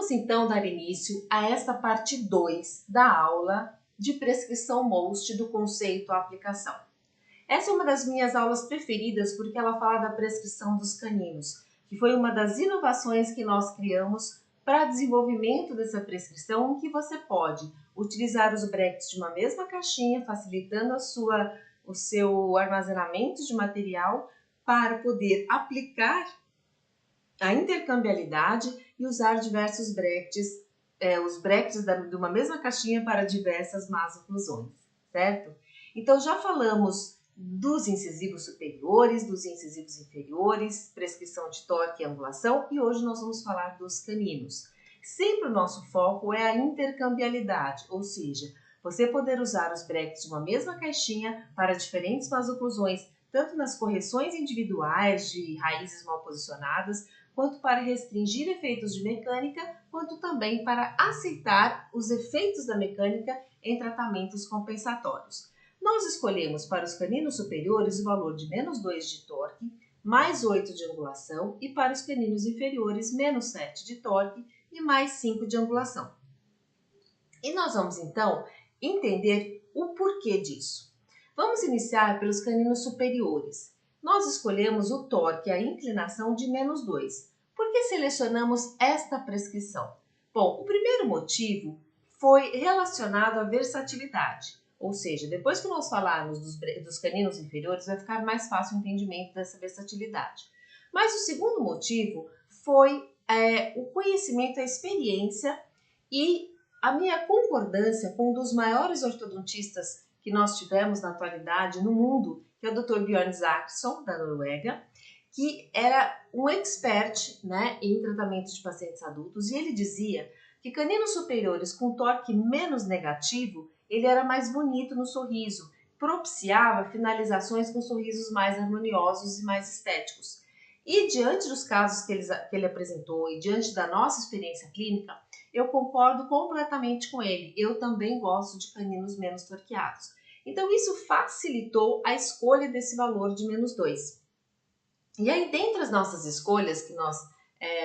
Vamos então dar início a esta parte 2 da aula de prescrição MOST do conceito à aplicação. Essa é uma das minhas aulas preferidas porque ela fala da prescrição dos caninos, que foi uma das inovações que nós criamos para desenvolvimento dessa prescrição, em que você pode utilizar os brackets de uma mesma caixinha, facilitando o seu armazenamento de material para poder aplicar a intercambiabilidade e usar diversos brackets, os brackets de uma mesma caixinha para diversas más oclusões, certo? Então já falamos dos incisivos superiores, dos incisivos inferiores, prescrição de torque e angulação, e hoje nós vamos falar dos caninos. Sempre o nosso foco é a intercambiabilidade, ou seja, você poder usar os brackets de uma mesma caixinha para diferentes más oclusões, tanto nas correções individuais de raízes mal posicionadas, quanto para restringir efeitos de mecânica, quanto também para aceitar os efeitos da mecânica em tratamentos compensatórios. Nós escolhemos para os caninos superiores o valor de menos 2 de torque, mais 8 de angulação, e para os caninos inferiores, menos 7 de torque e mais 5 de angulação. E nós vamos então entender o porquê disso. Vamos iniciar pelos caninos superiores. Nós escolhemos o torque e a inclinação de menos 2. Por que selecionamos esta prescrição? Bom, o primeiro motivo foi relacionado à versatilidade. Ou seja, depois que nós falarmos dos caninos inferiores, vai ficar mais fácil o entendimento dessa versatilidade. Mas o segundo motivo foi o conhecimento, a experiência e a minha concordância com um dos maiores ortodontistas que nós tivemos na atualidade no mundo, que é o Dr. Bjorn Zakson, da Noruega, que era um expert, em tratamento de pacientes adultos, e ele dizia que caninos superiores com torque menos negativo, ele era mais bonito no sorriso, propiciava finalizações com sorrisos mais harmoniosos e mais estéticos. E diante dos casos que ele apresentou e diante da nossa experiência clínica, eu concordo completamente com ele. Eu também gosto de caninos menos torqueados. Então isso facilitou a escolha desse valor de menos 2. E aí, dentre as nossas escolhas que nós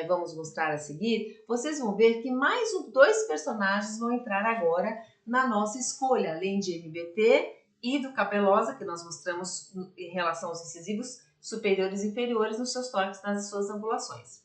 vamos mostrar a seguir, vocês vão ver que mais dois personagens vão entrar agora na nossa escolha, além de MBT e do Capelosa, que nós mostramos em relação aos incisivos superiores e inferiores nos seus torques, nas suas angulações.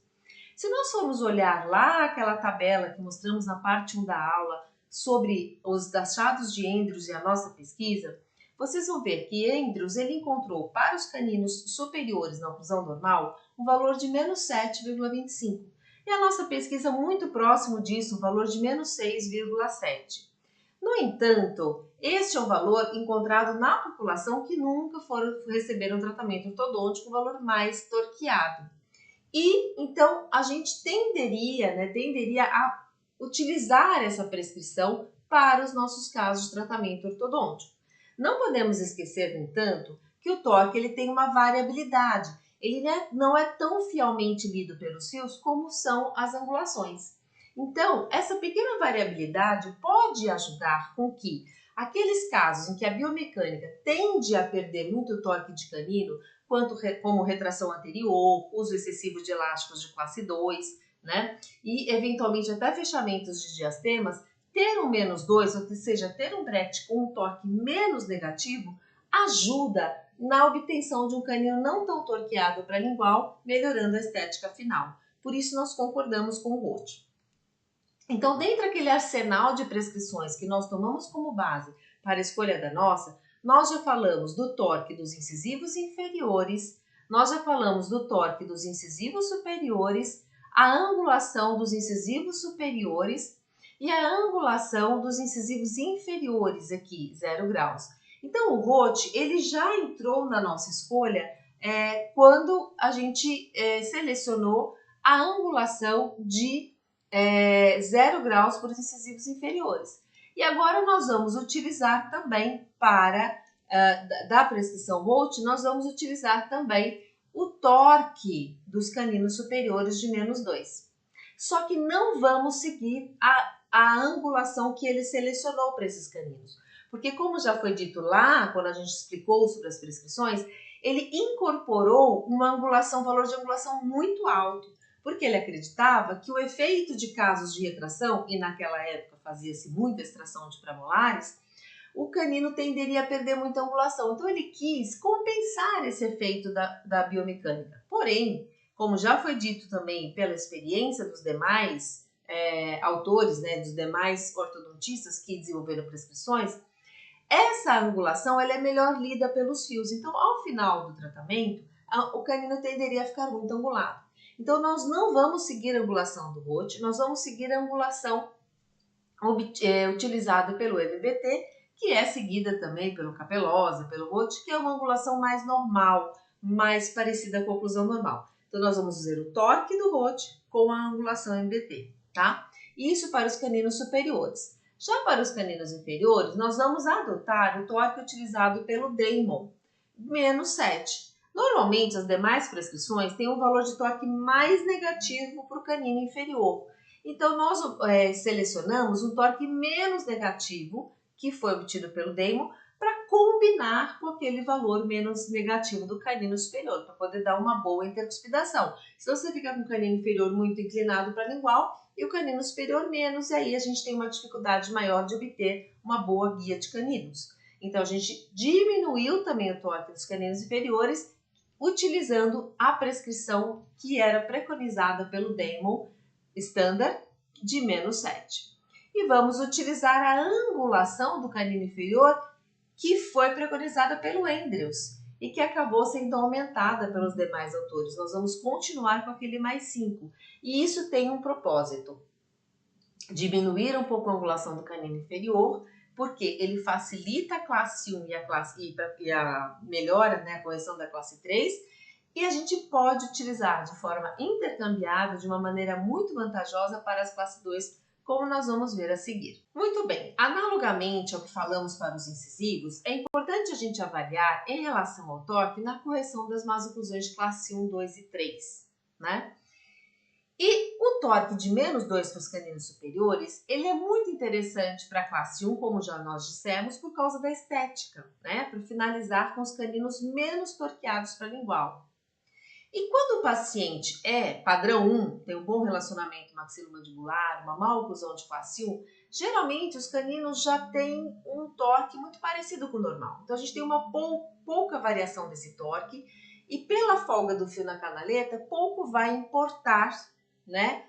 Se nós formos olhar lá aquela tabela que mostramos na parte 1 da aula sobre os achados de Andrews e a nossa pesquisa, vocês vão ver que Andrews ele encontrou para os caninos superiores na oclusão normal um valor de menos 7,25 e a nossa pesquisa muito próximo disso, um valor de menos 6,7. No entanto, este é o valor encontrado na população que nunca receberam tratamento ortodôntico, um valor mais torqueado. E então a gente tenderia a utilizar essa prescrição para os nossos casos de tratamento ortodôntico. Não podemos esquecer, no entanto, que o torque ele tem uma variabilidade. Ele não é tão fielmente lido pelos fios como são as angulações. Então, essa pequena variabilidade pode ajudar com que aqueles casos em que a biomecânica tende a perder muito torque de canino, como retração anterior, uso excessivo de elásticos de classe 2, e eventualmente até fechamentos de diastemas, ter um menos 2, ou seja, ter um bracket com um torque menos negativo, ajuda na obtenção de um canino não tão torqueado para lingual, melhorando a estética final. Por isso, nós concordamos com o Roth. Então, dentro daquele arsenal de prescrições que nós tomamos como base para a escolha da nossa, nós já falamos do torque dos incisivos inferiores, nós já falamos do torque dos incisivos superiores, a angulação dos incisivos superiores e a angulação dos incisivos inferiores aqui, 0 graus. Então, o Roth, ele já entrou na nossa escolha quando a gente selecionou a angulação de 0 graus para os incisivos inferiores. E agora nós vamos utilizar também da prescrição Roth, nós vamos utilizar também o torque dos caninos superiores de menos 2. Só que não vamos seguir a angulação que ele selecionou para esses caninos. Porque como já foi dito lá, quando a gente explicou sobre as prescrições, ele incorporou um valor de angulação muito alto, porque ele acreditava que o efeito de casos de retração, e naquela época fazia-se muita extração de premolares, o canino tenderia a perder muita angulação. Então ele quis compensar esse efeito da biomecânica. Porém, como já foi dito também pela experiência dos demais autores, né, dos demais ortodontistas que desenvolveram prescrições, essa angulação ela é melhor lida pelos fios. Então, ao final do tratamento, o canino tenderia a ficar muito angulado. Então, nós não vamos seguir a angulação do Roth, nós vamos seguir a angulação utilizada pelo MBT, que é seguida também pelo Capelosa, pelo Roth, que é uma angulação mais normal, mais parecida com a oclusão normal. Então, nós vamos fazer o torque do Roth com a angulação MBT, tá? Isso para os caninos superiores. Já para os caninos inferiores, nós vamos adotar o torque utilizado pelo Damon, menos 7. Normalmente, as demais prescrições têm um valor de torque mais negativo para o canino inferior. Então, nós selecionamos um torque menos negativo, que foi obtido pelo Damon, para combinar com aquele valor menos negativo do canino superior, para poder dar uma boa intercuspidação. Se você ficar com o canino inferior muito inclinado para lingual e o canino superior menos, e aí a gente tem uma dificuldade maior de obter uma boa guia de caninos. Então, a gente diminuiu também o torque dos caninos inferiores, utilizando a prescrição que era preconizada pelo Damon Standard de menos 7. E vamos utilizar a angulação do canino inferior que foi preconizada pelo Andrews e que acabou sendo aumentada pelos demais autores. Nós vamos continuar com aquele mais 5. E isso tem um propósito: diminuir um pouco a angulação do canino inferior, porque ele facilita a classe 1 e a melhora, né, a correção da classe 3, e a gente pode utilizar de forma intercambiável, de uma maneira muito vantajosa para as classes 2, como nós vamos ver a seguir. Muito bem, analogamente ao que falamos para os incisivos, é importante a gente avaliar em relação ao torque na correção das más oclusões de classe 1, 2 e 3, né? E o torque de menos 2 para os caninos superiores, ele é muito interessante para a classe 1, como já nós dissemos, por causa da estética, né? Para finalizar com os caninos menos torqueados para lingual. E quando o paciente é padrão 1, tem um bom relacionamento maxilomandibular, uma má oclusão de classe 1, geralmente os caninos já têm um torque muito parecido com o normal. Então a gente tem uma pouca variação desse torque e pela folga do fio na canaleta, pouco vai importar, né,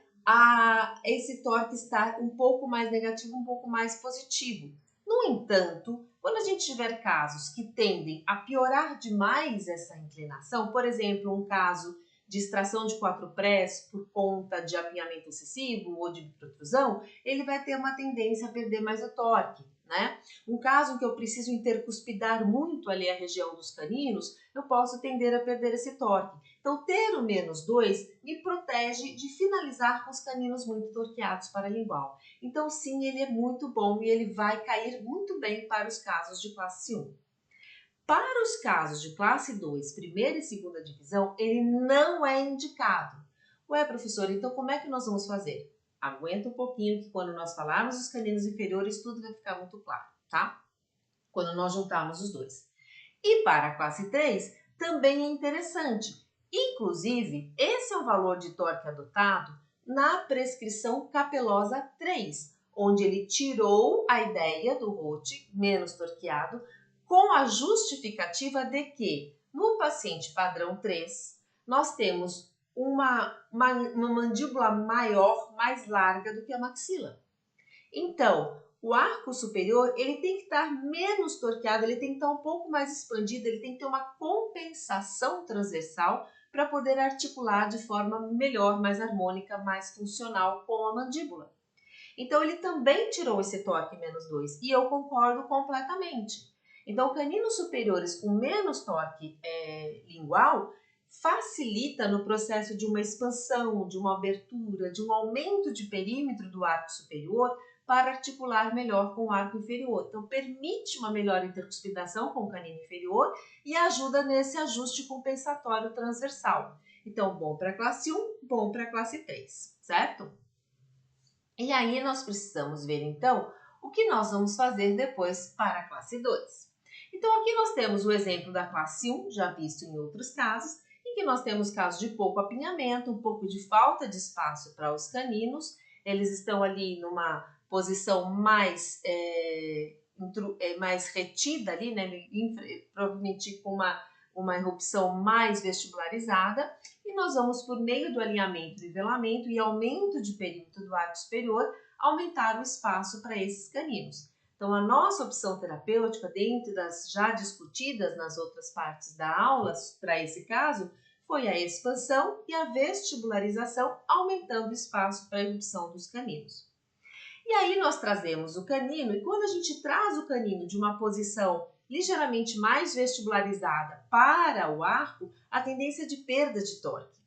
esse torque estar um pouco mais negativo, um pouco mais positivo. No entanto, quando a gente tiver casos que tendem a piorar demais essa inclinação, por exemplo, um caso de extração de 4 prés por conta de apinhamento excessivo ou de protrusão, ele vai ter uma tendência a perder mais o torque, né? Um caso em que eu preciso intercuspidar muito ali a região dos caninos, eu posso tender a perder esse torque. Então, ter o menos 2 me protege de finalizar com os caninos muito torqueados para lingual. Então, sim, ele é muito bom e ele vai cair muito bem para os casos de classe 1. Para os casos de classe 2, primeira e segunda divisão, ele não é indicado. Ué, professor, então como é que nós vamos fazer? Aguenta um pouquinho que quando nós falarmos dos caninos inferiores, tudo vai ficar muito claro, tá? Quando nós juntarmos os dois. E para a classe 3, também é interessante. Inclusive, esse é o valor de torque adotado na prescrição Capelosa 3, onde ele tirou a ideia do Roth menos torqueado com a justificativa de que no paciente padrão 3, nós temos uma mandíbula maior, mais larga do que a maxila. Então, o arco superior ele tem que estar menos torqueado, ele tem que estar um pouco mais expandido, ele tem que ter uma compensação transversal para poder articular de forma melhor, mais harmônica, mais funcional com a mandíbula. Então, ele também tirou esse torque menos 2 e eu concordo completamente. Então, caninos superiores com menos torque lingual facilita no processo de uma expansão, de uma abertura, de um aumento de perímetro do arco superior para articular melhor com o arco inferior. Então, permite uma melhor intercuspidação com o canino inferior e ajuda nesse ajuste compensatório transversal. Então, bom para a classe 1, bom para a classe 3, certo? E aí, nós precisamos ver, então, o que nós vamos fazer depois para a classe 2. Então, aqui nós temos o exemplo da classe 1, já visto em outros casos, em que nós temos casos de pouco apinhamento, um pouco de falta de espaço para os caninos, eles estão ali numa posição mais retida ali, né, provavelmente com uma erupção mais vestibularizada, e nós vamos, por meio do alinhamento, nivelamento e aumento de perímetro do arco superior, aumentar o espaço para esses caninos. Então, a nossa opção terapêutica, dentro das já discutidas nas outras partes da aula, para esse caso, foi a expansão e a vestibularização, aumentando o espaço para a erupção dos caninos. E aí nós trazemos o canino, e quando a gente traz o canino de uma posição ligeiramente mais vestibularizada para o arco, a tendência de perda de torque.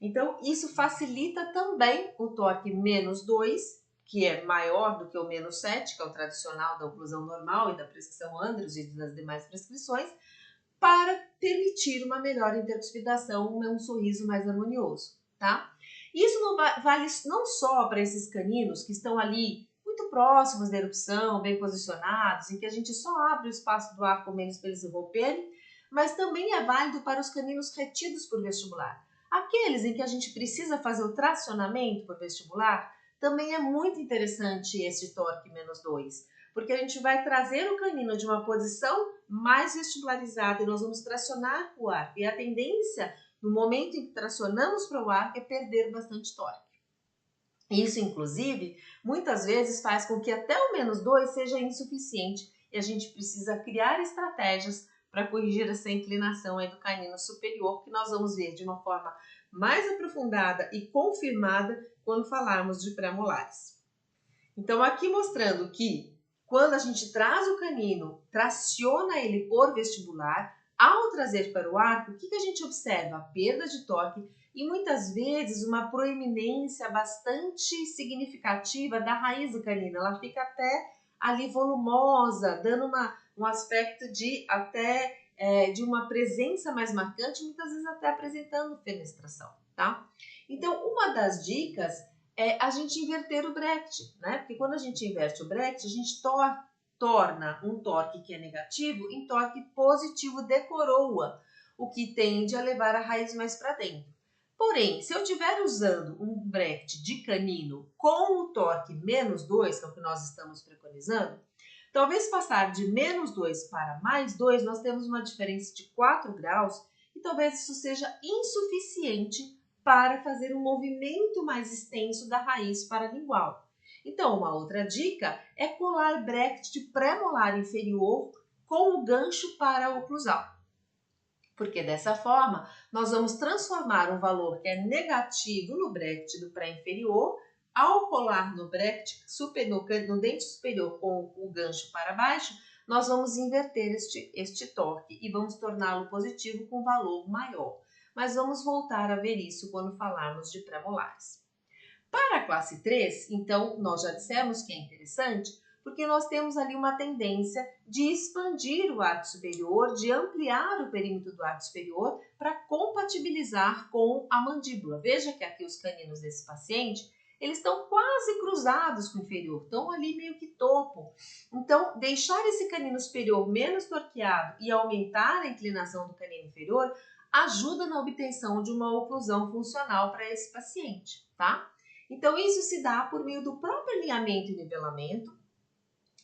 Então, isso facilita também o torque menos 2, que é maior do que o menos 7, que é o tradicional da oclusão normal e da prescrição Andrews e das demais prescrições, para permitir uma melhor intercuspidação, um sorriso mais harmonioso, tá? Isso não vale não só para esses caninos que estão ali muito próximos da erupção, bem posicionados, em que a gente só abre o espaço do arco menos para eles romperem, mas também é válido para os caninos retidos por vestibular. Aqueles em que a gente precisa fazer o tracionamento por vestibular, também é muito interessante esse torque menos 2, porque a gente vai trazer o canino de uma posição mais vestibularizada e nós vamos tracionar o arco. E a tendência, no momento em que tracionamos para o arco, é perder bastante torque. Isso, inclusive, muitas vezes faz com que até o menos 2 seja insuficiente e a gente precisa criar estratégias para corrigir essa inclinação aí do canino superior, que nós vamos ver de uma forma mais aprofundada e confirmada quando falarmos de pré-molares. Então, aqui mostrando que quando a gente traz o canino, traciona ele por vestibular, ao trazer para o arco, o que a gente observa? A perda de torque e muitas vezes uma proeminência bastante significativa da raiz do canino. Ela fica até ali volumosa, dando um aspecto de de uma presença mais marcante, muitas vezes até apresentando fenestração, tá? Então, uma das dicas é a gente inverter o Brecht, né? Porque quando a gente inverte o Brecht, a gente torna um torque que é negativo em torque positivo de coroa, o que tende a levar a raiz mais para dentro. Porém, se eu estiver usando um Brecht de canino com o torque menos 2, que é o que nós estamos preconizando, talvez passar de menos 2 para mais 2, nós temos uma diferença de 4 graus e talvez isso seja insuficiente para fazer um movimento mais extenso da raiz paralingual. Então, uma outra dica é colar Brecht de pré-molar inferior com o gancho para a oclusal. Porque dessa forma, nós vamos transformar um valor que é negativo no Brecht do pré-inferior, ao colar no Brecht no dente superior com o gancho para baixo, nós vamos inverter este torque e vamos torná-lo positivo com valor maior. Mas vamos voltar a ver isso quando falarmos de pré-molares. Para a classe 3, então, nós já dissemos que é interessante, porque nós temos ali uma tendência de expandir o arco superior, de ampliar o perímetro do arco superior para compatibilizar com a mandíbula. Veja que aqui os caninos desse paciente, eles estão quase cruzados com o inferior, estão ali meio que topo. Então, deixar esse canino superior menos torqueado e aumentar a inclinação do canino inferior ajuda na obtenção de uma oclusão funcional para esse paciente, tá? Então, isso se dá por meio do próprio alinhamento e nivelamento,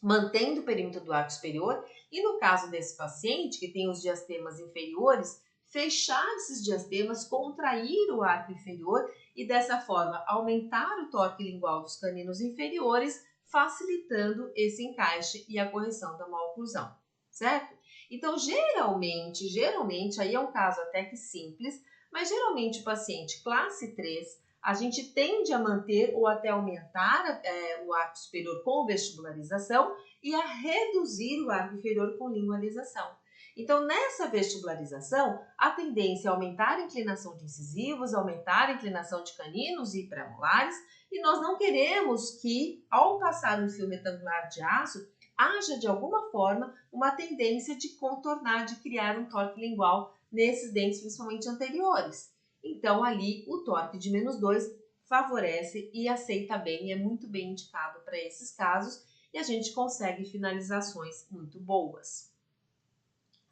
mantendo o perímetro do arco superior, e no caso desse paciente, que tem os diastemas inferiores, fechar esses diastemas, contrair o arco inferior e, dessa forma, aumentar o torque lingual dos caninos inferiores, facilitando esse encaixe e a correção da maloclusão, certo? Então, geralmente, aí é um caso até que simples, mas geralmente o paciente classe 3, a gente tende a manter ou até aumentar o arco superior com vestibularização e a reduzir o arco inferior com lingualização. Então, nessa vestibularização, a tendência é aumentar a inclinação de incisivos, aumentar a inclinação de caninos e pré-molares, e nós não queremos que, ao passar um fio retangular de aço, haja de alguma forma uma tendência de contornar, de criar um torque lingual nesses dentes, principalmente anteriores. Então, ali, o torque de menos 2 favorece e aceita bem, e é muito bem indicado para esses casos, e a gente consegue finalizações muito boas.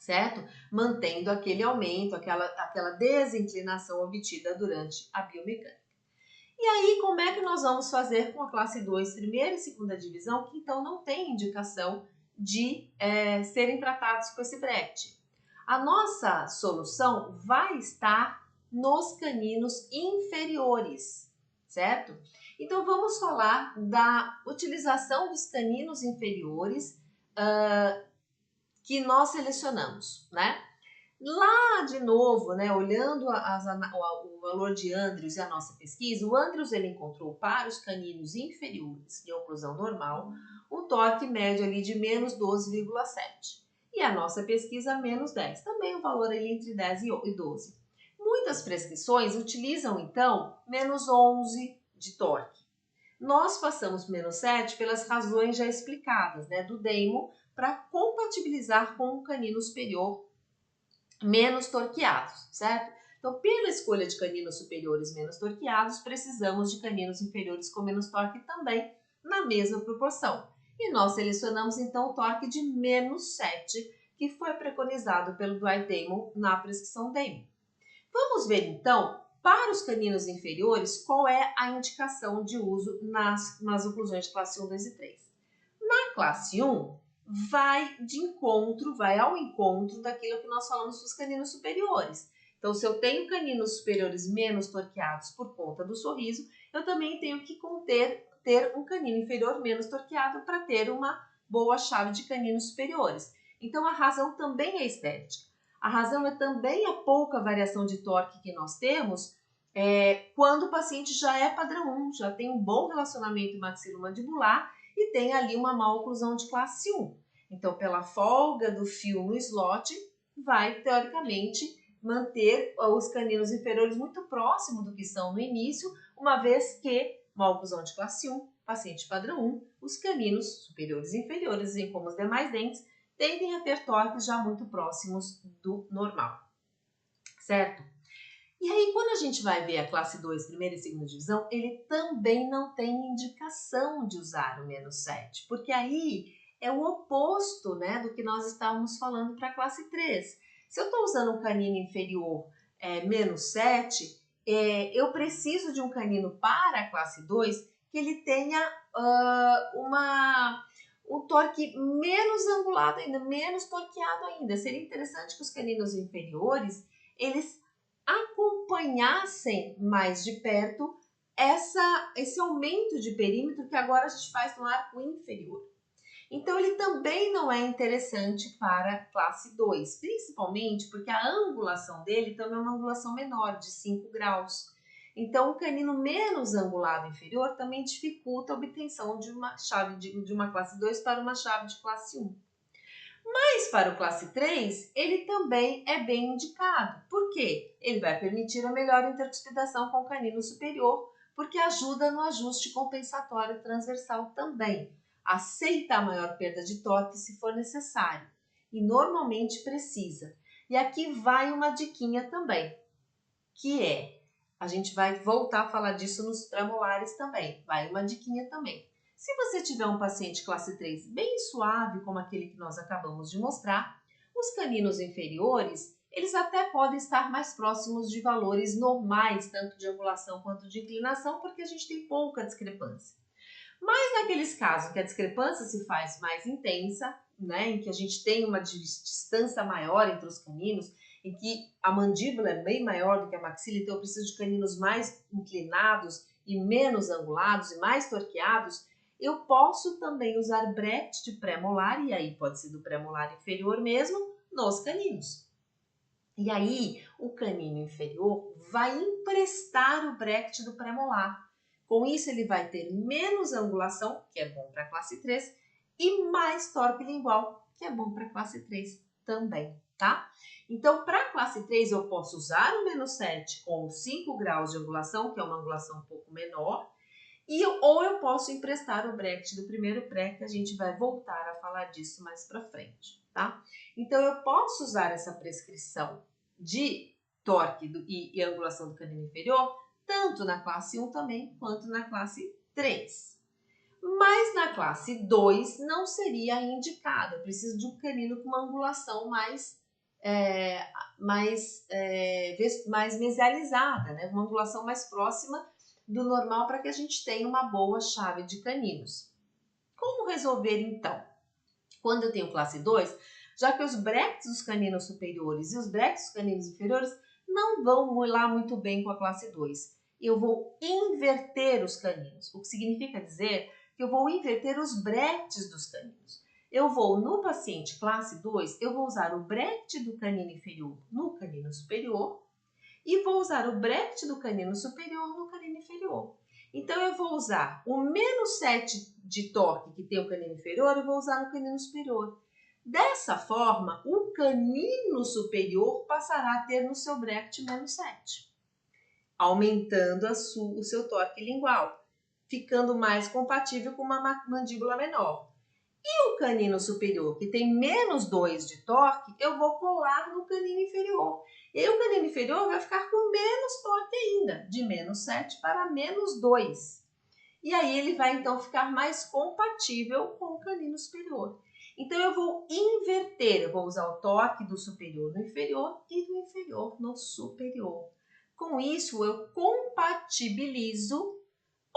certo? Mantendo aquele aumento, aquela desinclinação obtida durante a biomecânica. E aí, como é que nós vamos fazer com a classe 2, primeira e segunda divisão, que então não tem indicação de serem tratados com esse Brecht? A nossa solução vai estar nos caninos inferiores, certo? Então, vamos falar da utilização dos caninos inferiores que nós selecionamos, né? Lá, de novo, né, olhando o valor de Andrews e a nossa pesquisa, o Andrews ele encontrou para os caninos inferiores de oclusão normal um torque médio ali de menos 12,7. E a nossa pesquisa menos 10, também um valor ali entre 10 e 12. Muitas prescrições utilizam, então, menos 11 de torque. Nós passamos menos 7 pelas razões já explicadas, né, do Damon, para compatibilizar com o canino superior menos torqueados, certo? Então, pela escolha de caninos superiores menos torqueados, precisamos de caninos inferiores com menos torque também, na mesma proporção. E nós selecionamos, então, o torque de menos 7, que foi preconizado pelo Dwight Damon na prescrição Damon. Vamos ver, então, para os caninos inferiores, qual é a indicação de uso nas oclusões de classe 1, 2 e 3. Na classe 1, vai ao encontro daquilo que nós falamos dos caninos superiores. Então, se eu tenho caninos superiores menos torqueados por conta do sorriso, eu também tenho que ter um canino inferior menos torqueado para ter uma boa chave de caninos superiores. Então, a razão também é estética. A razão é também a pouca variação de torque que nós temos quando o paciente já é padrão 1, já tem um bom relacionamento maxilomandibular e tem ali uma má oclusão de classe 1. Então, pela folga do fio no slot, vai, teoricamente, manter os caninos inferiores muito próximo do que são no início, uma vez que, má oclusão de classe 1, paciente padrão 1, os caninos superiores e inferiores, assim como os demais dentes, tendem a ter torques já muito próximos do normal, certo? E aí, quando a gente vai ver a classe 2, primeira e segunda divisão, ele também não tem indicação de usar o menos 7, porque aí é o oposto, né, do que nós estávamos falando para a classe 3. Se eu estou usando um canino inferior menos 7, eu preciso de um canino para a classe 2 que ele tenha um torque menos angulado ainda, menos torqueado ainda. Seria interessante que os caninos inferiores, eles acompanhassem mais de perto esse aumento de perímetro que agora a gente faz no arco inferior. Então, ele também não é interessante para classe 2, principalmente porque a angulação dele também é uma angulação menor, de 5 graus. Então, o canino menos angulado inferior também dificulta a obtenção de uma chave de uma classe 2 para uma chave de classe 1. Mas para o classe 3, ele também é bem indicado. Por quê? Ele vai permitir a melhor intercuspidação com o canino superior, porque ajuda no ajuste compensatório transversal também. Aceita a maior perda de torque se for necessário, e normalmente precisa. E aqui vai uma diquinha também, que a gente vai voltar a falar disso nos premolares também, vai uma diquinha também. Se você tiver um paciente classe 3 bem suave, como aquele que nós acabamos de mostrar, os caninos inferiores, eles até podem estar mais próximos de valores normais, tanto de angulação quanto de inclinação, porque a gente tem pouca discrepância. Mas naqueles casos que a discrepância se faz mais intensa, né, em que a gente tem uma distância maior entre os caninos, em que a mandíbula é bem maior do que a maxila, então eu preciso de caninos mais inclinados e menos angulados e mais torqueados, eu posso também usar Brecht de pré-molar, e aí pode ser do pré-molar inferior mesmo, nos caninos. E aí o canino inferior vai emprestar o Brecht do pré-molar. Com isso ele vai ter menos angulação, que é bom para a classe 3, e mais torque lingual, que é bom para a classe 3 também, tá? Então, para a classe 3, eu posso usar o menos 7 com 5 graus de angulação, que é uma angulação um pouco menor, ou eu posso emprestar o Brecht do primeiro pré, que a gente vai voltar a falar disso mais para frente, tá? Então, eu posso usar essa prescrição de torque e angulação do canino inferior, tanto na classe 1 também, quanto na classe 3. Mas na classe 2 não seria indicado, eu preciso de um canino com uma angulação mais mais mesializada, né? Uma angulação mais próxima do normal para que a gente tenha uma boa chave de caninos. Como resolver então? Quando eu tenho classe 2, já que os bracts dos caninos superiores e os bracts dos caninos inferiores não vão lá muito bem com a classe 2, eu vou inverter os caninos, o que significa dizer que eu vou inverter os bracts dos caninos. Eu vou, no paciente classe 2, eu vou usar o bract do canino inferior no canino superior e vou usar o bract do canino superior no canino inferior. Então, eu vou usar o menos 7 de torque que tem o canino inferior, eu vou usar no canino superior. Dessa forma, o canino superior passará a ter no seu bract menos 7, aumentando o seu torque lingual, ficando mais compatível com uma mandíbula menor. E o canino superior, que tem menos 2 de torque, eu vou colar no canino inferior. E aí o canino inferior vai ficar com menos torque ainda, de menos 7 para menos 2. E aí ele vai então ficar mais compatível com o canino superior. Então eu vou inverter, eu vou usar o torque do superior no inferior e do inferior no superior. Com isso eu compatibilizo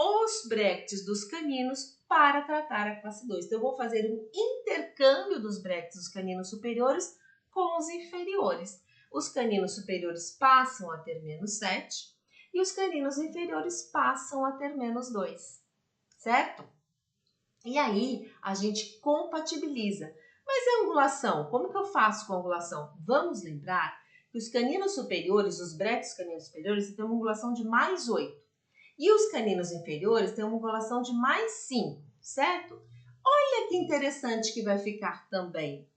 os bracts dos caninos para tratar a classe 2. Então, eu vou fazer um intercâmbio dos bracts dos caninos superiores com os inferiores. Os caninos superiores passam a ter menos 7 e os caninos inferiores passam a ter menos 2, certo? E aí, a gente compatibiliza. Mas a angulação, como que eu faço com a angulação? Vamos lembrar que os caninos superiores, os bracts dos caninos superiores, têm uma angulação de mais 8. E os caninos inferiores têm uma angulação de mais 5, certo? Olha que interessante que vai ficar também.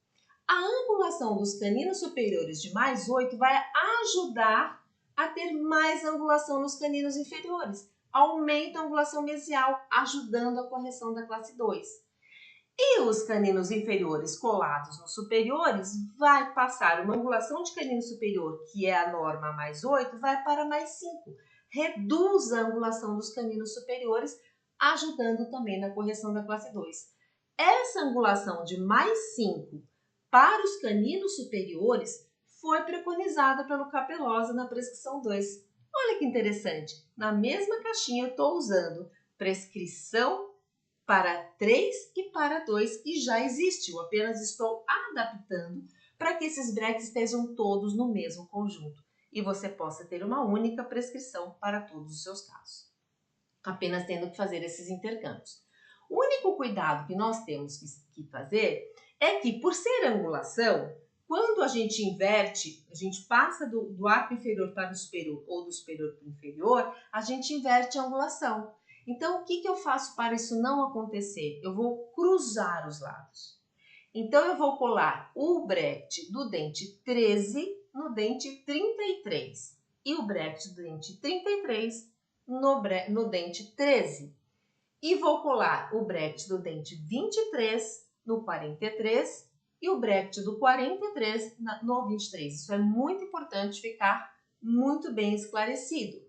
A angulação dos caninos superiores de mais 8 vai ajudar a ter mais angulação nos caninos inferiores. Aumenta a angulação mesial, ajudando a correção da classe 2. E os caninos inferiores colados nos superiores vai passar uma angulação de canino superior, que é a norma mais 8, vai para mais 5. Reduz a angulação dos caninos superiores, ajudando também na correção da classe 2. Essa angulação de mais 5 para os caninos superiores foi preconizada pelo Capelosa na prescrição 2. Olha que interessante, na mesma caixinha eu estou usando prescrição para 3 e para 2 e já existe, eu apenas estou adaptando para que esses bracts estejam todos no mesmo conjunto e você possa ter uma única prescrição para todos os seus casos, apenas tendo que fazer esses intercâmbios. O único cuidado que nós temos que fazer é que, por ser angulação, quando a gente inverte, a gente passa do arco inferior para o superior ou do superior para o inferior, a gente inverte a angulação. Então, o que eu faço para isso não acontecer? Eu vou cruzar os lados. Então, eu vou colar o bract do dente 13 no dente 33 e o bract do dente 33 no dente 13. E vou colar o bract do dente 23 no 43 e o bract do 43 no 23. Isso é muito importante ficar muito bem esclarecido.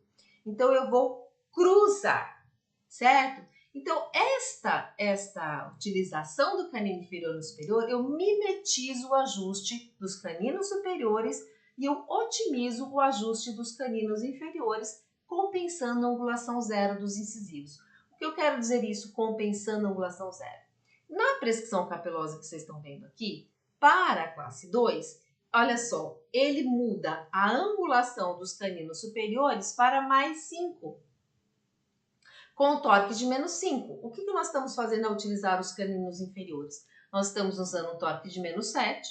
Então, eu vou cruzar, certo? Então, esta utilização do canino inferior no superior, eu mimetizo o ajuste dos caninos superiores e eu otimizo o ajuste dos caninos inferiores, compensando a angulação zero dos incisivos. O que eu quero dizer isso, compensando a angulação zero? Na prescrição capelosa que vocês estão vendo aqui, para a classe 2, olha só, ele muda a angulação dos caninos superiores para mais 5. Com torque de menos 5. O que nós estamos fazendo ao utilizar os caninos inferiores? Nós estamos usando um torque de menos 7,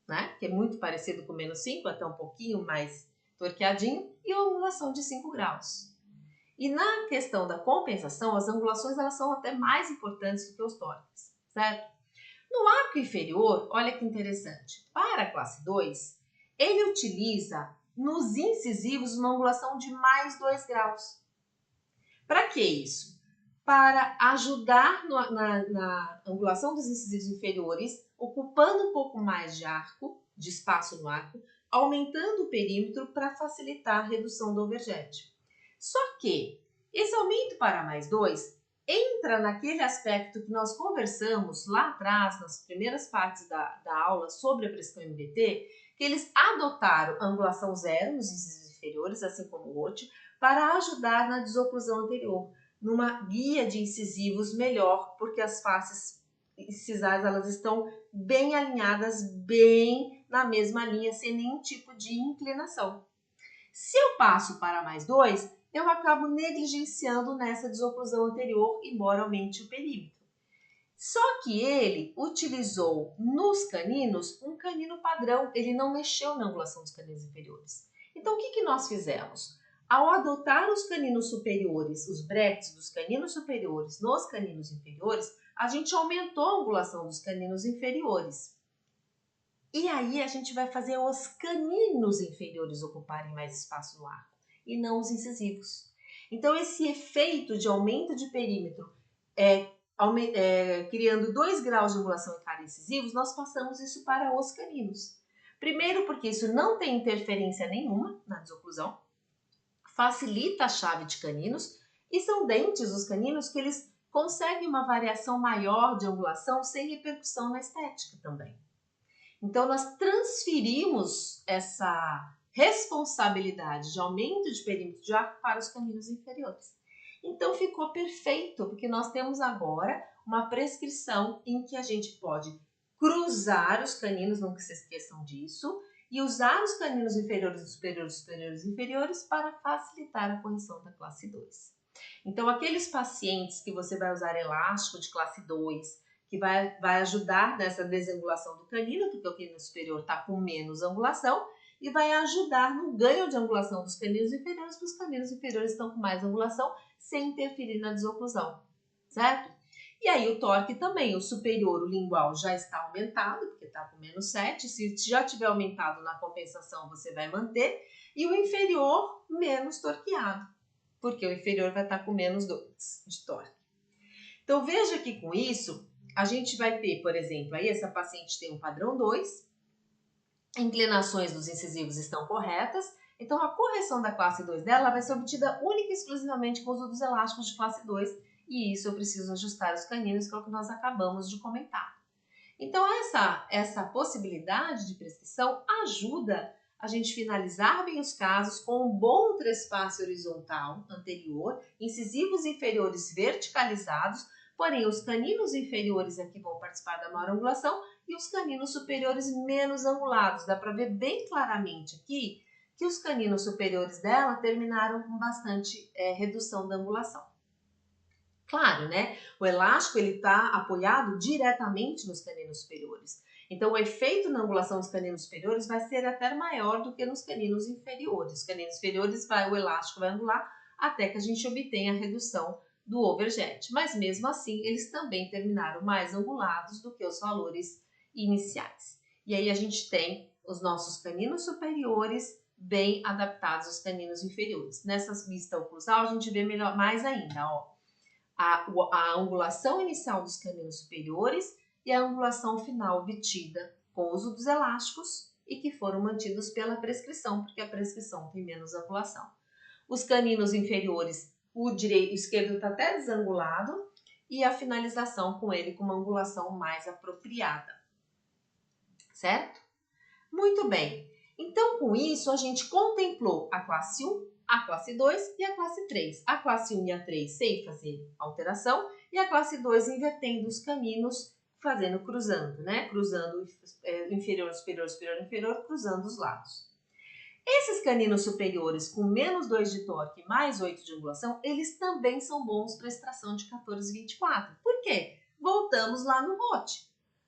né? Que é muito parecido com menos 5, até um pouquinho mais torqueadinho, e uma angulação de 5 graus. E na questão da compensação, as angulações elas são até mais importantes do que os torques, certo? No arco inferior, olha que interessante, para a classe 2, ele utiliza nos incisivos uma angulação de mais 2 graus. Para que isso? Para ajudar na angulação dos incisivos inferiores, ocupando um pouco mais de arco, de espaço no arco, aumentando o perímetro para facilitar a redução do overjet. Só que esse aumento para mais 2 entra naquele aspecto que nós conversamos lá atrás, nas primeiras partes da aula sobre a prescrição MBT, que eles adotaram angulação zero nos incisivos inferiores, assim como o Roth, para ajudar na desoclusão anterior, numa guia de incisivos melhor, porque as faces incisais elas estão bem alinhadas, bem na mesma linha, sem nenhum tipo de inclinação. Se eu passo para mais 2, eu acabo negligenciando nessa desoclusão anterior, embora aumente o perímetro. Só que ele utilizou nos caninos um canino padrão, ele não mexeu na angulação dos caninos inferiores. Então, o que nós fizemos? Ao adotar os caninos superiores, os brackets dos caninos superiores nos caninos inferiores, a gente aumentou a angulação dos caninos inferiores. E aí a gente vai fazer os caninos inferiores ocuparem mais espaço no arco e não os incisivos. Então, esse efeito de aumento de perímetro criando 2 graus de angulação em cada incisivos, nós passamos isso para os caninos. Primeiro porque isso não tem interferência nenhuma na desoclusão, facilita a chave de caninos e são dentes os caninos que eles conseguem uma variação maior de angulação sem repercussão na estética também. Então nós transferimos essa responsabilidade de aumento de perímetro de arco para os caninos inferiores. Então ficou perfeito, porque nós temos agora uma prescrição em que a gente pode cruzar os caninos, não que se esqueçam disso, e usar os caninos inferiores, superiores, superiores e inferiores para facilitar a correção da classe 2. Então, aqueles pacientes que você vai usar elástico de classe 2, que vai ajudar nessa desangulação do canino, porque o canino superior está com menos angulação, e vai ajudar no ganho de angulação dos caninos inferiores, porque os caninos inferiores estão com mais angulação, sem interferir na desoclusão, certo? E aí o torque também, o superior, o lingual, já está aumentado, porque está com menos 7, se já tiver aumentado na compensação, você vai manter, e o inferior menos torqueado, porque o inferior vai estar com menos 2 de torque. Então veja que com isso, a gente vai ter, por exemplo, aí essa paciente tem um padrão 2, inclinações dos incisivos estão corretas, então a correção da classe 2 dela vai ser obtida única e exclusivamente com o uso dos elásticos de classe 2, e isso eu preciso ajustar os caninos, que é o que nós acabamos de comentar. Então essa possibilidade de prescrição ajuda a gente finalizar bem os casos com um bom trespasse horizontal anterior, incisivos inferiores verticalizados, porém os caninos inferiores aqui vão participar da maior angulação e os caninos superiores menos angulados. Dá para ver bem claramente aqui que os caninos superiores dela terminaram com bastante redução da angulação. Claro, né? O elástico ele está apoiado diretamente nos caninos superiores. Então, o efeito na angulação dos caninos superiores vai ser até maior do que nos caninos inferiores. Os caninos inferiores, o elástico vai angular até que a gente obtenha a redução do overjet. Mas, mesmo assim, eles também terminaram mais angulados do que os valores iniciais. E aí, a gente tem os nossos caninos superiores bem adaptados aos caninos inferiores. Nessa vista oclusal, a gente vê melhor, mais ainda, ó. A angulação inicial dos caninos superiores e a angulação final obtida com o uso dos elásticos e que foram mantidos pela prescrição, porque a prescrição tem menos angulação. Os caninos inferiores, o esquerdo está até desangulado e a finalização com ele com uma angulação mais apropriada, certo? Muito bem, então com isso a gente contemplou a classe 1, a classe 2 e a classe 3. A classe 1 e a 3 sem fazer alteração e a classe 2 invertendo os caninos, cruzando, né? Cruzando inferior, superior, superior, inferior, cruzando os lados. Esses caninos superiores com menos 2 de torque e mais 8 de angulação, eles também são bons para extração de 14 e 24. Por quê? Voltamos lá no Roth.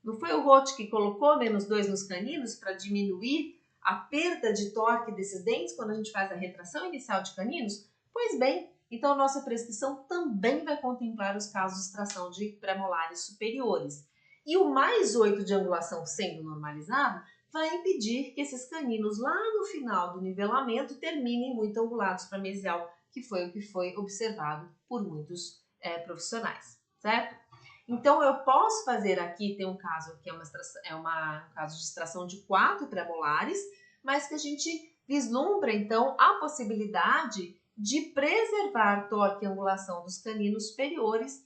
Não foi o Roth que colocou menos 2 nos caninos para diminuir a perda de torque desses dentes quando a gente faz a retração inicial de caninos? Pois bem, então a nossa prescrição também vai contemplar os casos de extração de premolares superiores. E o mais 8 de angulação sendo normalizado vai impedir que esses caninos lá no final do nivelamento terminem muito angulados para mesial, que foi o que foi observado por muitos profissionais, certo? Então, eu posso fazer aqui, tem um caso que é um caso de extração de 4 premolares, mas que a gente vislumbra, então, a possibilidade de preservar torque e angulação dos caninos superiores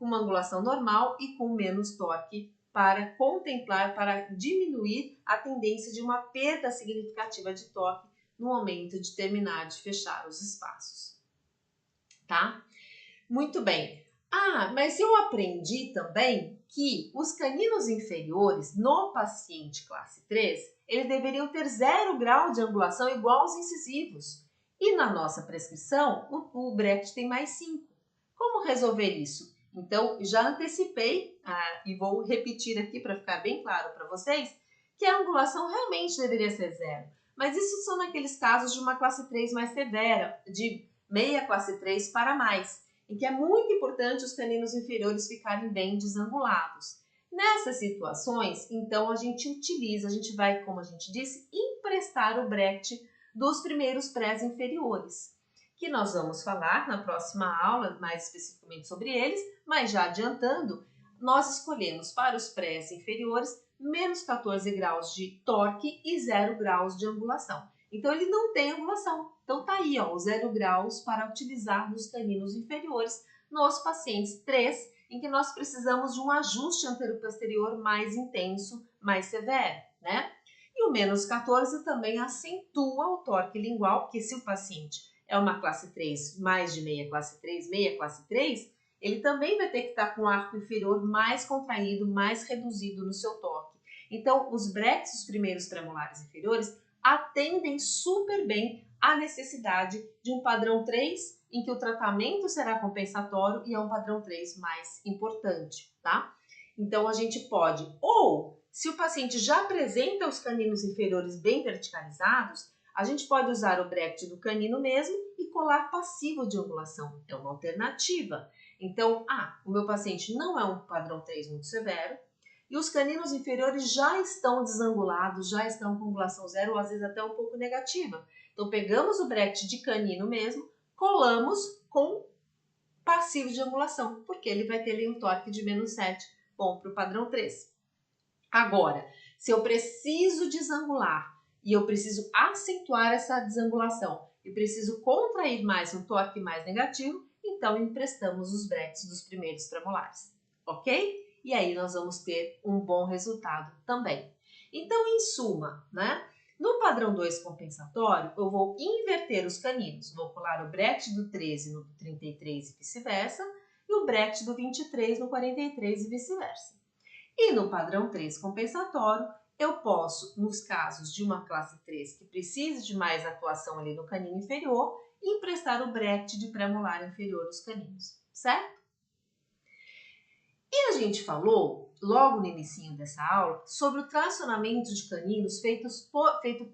com uma angulação normal e com menos torque para contemplar, para diminuir a tendência de uma perda significativa de torque no momento de terminar de fechar os espaços, tá? Muito bem. Mas eu aprendi também que os caninos inferiores no paciente classe 3, eles deveriam ter 0 grau de angulação igual aos incisivos. E na nossa prescrição, o Brecht tem mais 5. Como resolver isso? Então, já antecipei e vou repetir aqui para ficar bem claro para vocês que a angulação realmente deveria ser 0. Mas isso são naqueles casos de uma classe 3 mais severa, de meia classe 3 para mais, em que é muito importante os caninos inferiores ficarem bem desangulados. Nessas situações, então, a gente vai, como a gente disse, emprestar o Brecht dos primeiros prés inferiores, que nós vamos falar na próxima aula mais especificamente sobre eles, mas já adiantando, nós escolhemos para os prés inferiores menos 14 graus de torque e 0 graus de angulação. Então, ele não tem angulação. Então, tá aí, ó, os 0 graus para utilizar nos caninos inferiores nos pacientes 3, em que nós precisamos de um ajuste antero-posterior mais intenso, mais severo, né? E o menos 14 também acentua o torque lingual, porque se o paciente é uma classe 3, mais de meia classe 3, ele também vai ter que estar com o arco inferior mais contraído, mais reduzido no seu torque. Então, os Brechts, os primeiros premolares inferiores, atendem super bem à necessidade de um padrão 3, em que o tratamento será compensatório e é um padrão 3 mais importante, tá? Então, a gente pode, ou se o paciente já apresenta os caninos inferiores bem verticalizados, a gente pode usar o Brecht do canino mesmo e colar passivo de angulação. É uma alternativa. Então, o meu paciente não é um padrão 3 muito severo e os caninos inferiores já estão desangulados, já estão com angulação 0 ou às vezes até um pouco negativa. Então, pegamos o Brecht de canino mesmo, colamos com passivo de angulação, porque ele vai ter ali um torque de menos 7, bom para o padrão 3. Agora, se eu preciso desangular e eu preciso acentuar essa desangulação e preciso contrair mais um torque mais negativo, então emprestamos os Brechts dos primeiros premolares, ok? E aí nós vamos ter um bom resultado também. Então, em suma, né? No padrão 2 compensatório, eu vou inverter os caninos. Vou colar o Brecht do 13 no 33 e vice-versa, e o Brecht do 23 no 43 e vice-versa. E no padrão 3 compensatório, eu posso, nos casos de uma classe 3 que precise de mais atuação ali no canino inferior, emprestar o Brecht de pré-molar inferior nos caninos, certo? E a gente falou, logo no início dessa aula, sobre o tracionamento de caninos feito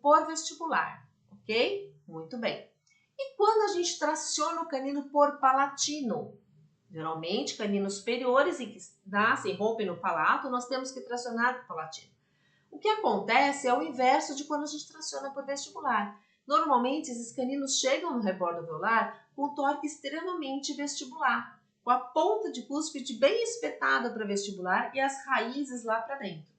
por vestibular, ok? Muito bem. E quando a gente traciona o canino por palatino? Geralmente, caninos superiores em que nascem, rompem no palato, nós temos que tracionar por palatino. O que acontece é o inverso de quando a gente traciona por vestibular. Normalmente, esses caninos chegam no rebordo alveolar com torque extremamente vestibular, com a ponta de cúspide bem espetada para vestibular e as raízes lá para dentro.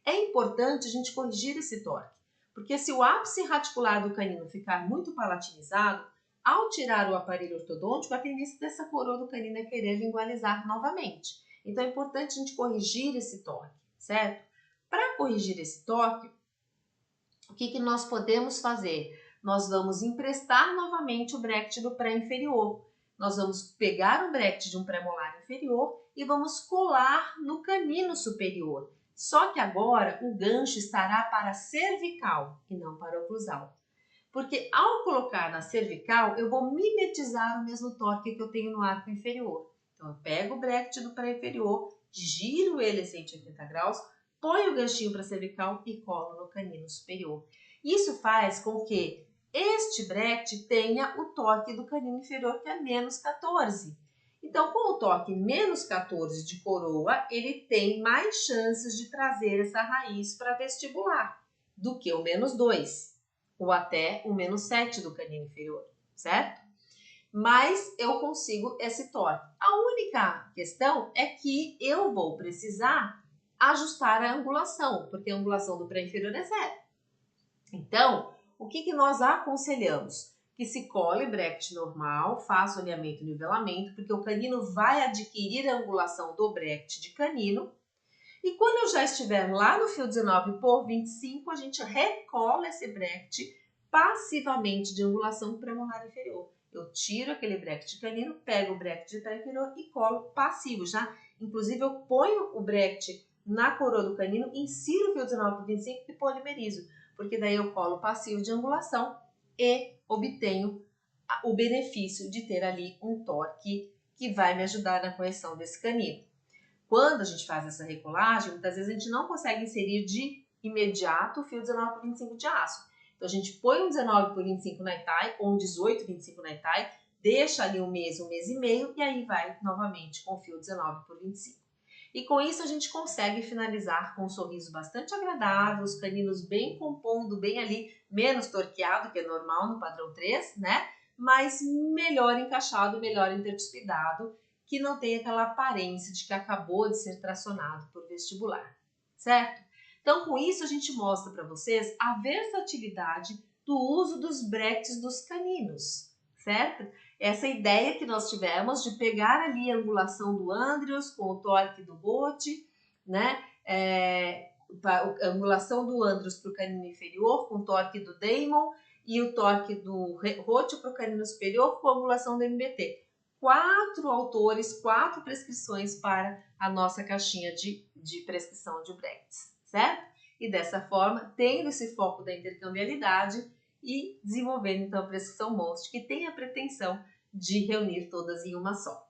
É importante a gente corrigir esse torque, porque se o ápice radicular do canino ficar muito palatinizado, ao tirar o aparelho ortodôntico, a tendência dessa coroa do canino é querer lingualizar novamente. Então, é importante a gente corrigir esse torque, certo? Para corrigir esse torque, o que nós podemos fazer? Nós vamos emprestar novamente o Brecht do pré-inferior. Nós vamos pegar o Brecht de um pré-molar inferior e vamos colar no canino superior. Só que agora o gancho estará para a cervical e não para o oclusal. Porque ao colocar na cervical, eu vou mimetizar o mesmo torque que eu tenho no arco inferior. Então, eu pego o Brecht do pré-inferior, giro ele a 180 graus, ponho o ganchinho para a cervical e colo no canino superior. Isso faz com que este Brecht tenha o torque do canino inferior, que é menos 14. Então, com o torque menos 14 de coroa, ele tem mais chances de trazer essa raiz para vestibular do que o menos 2. Ou até o menos 7 do canino inferior, certo? Mas eu consigo esse torque. A única questão é que eu vou precisar ajustar a angulação, porque a angulação do pré-inferior é 0. Então, o que nós aconselhamos? Que se cole Brecht normal, faça o alinhamento e nivelamento, porque o canino vai adquirir a angulação do Brecht de canino, E quando eu já estiver lá no fio 19 por 25, a gente recola esse bracket passivamente de angulação premolar inferior. Eu tiro aquele bracket canino, pego o bracket de trás inferior e colo passivo. Já, inclusive, eu ponho o bracket na coroa do canino, insiro o fio 19 por 25 e polimerizo, porque daí eu colo passivo de angulação e obtenho o benefício de ter ali um torque que vai me ajudar na correção desse canino. Quando a gente faz essa recolagem, muitas vezes a gente não consegue inserir de imediato o fio 19 por 25 de aço. Então a gente põe um 19 por 25 na tie ou um 18 por 25 na tie, deixa ali um mês e meio e aí vai novamente com o fio 19 por 25. E com isso a gente consegue finalizar com um sorriso bastante agradável, os caninos bem compondo, bem ali, menos torqueado, que é normal no padrão 3, né? Mas melhor encaixado, melhor intercuspidado, que não tem aquela aparência de que acabou de ser tracionado por vestibular, certo? Então, com isso, a gente mostra para vocês a versatilidade do uso dos brackets dos caninos, certo? Essa ideia que nós tivemos de pegar ali a angulação do Andrews com o torque do Roth, né? A angulação do Andrews para o canino inferior com o torque do Damon e o torque do Roth para o canino superior com a angulação do MBT. 4 autores, 4 prescrições para a nossa caixinha de prescrição de brackets, certo? E dessa forma, tendo esse foco da intercambiabilidade e desenvolvendo então a prescrição Most, que tem a pretensão de reunir todas em uma só.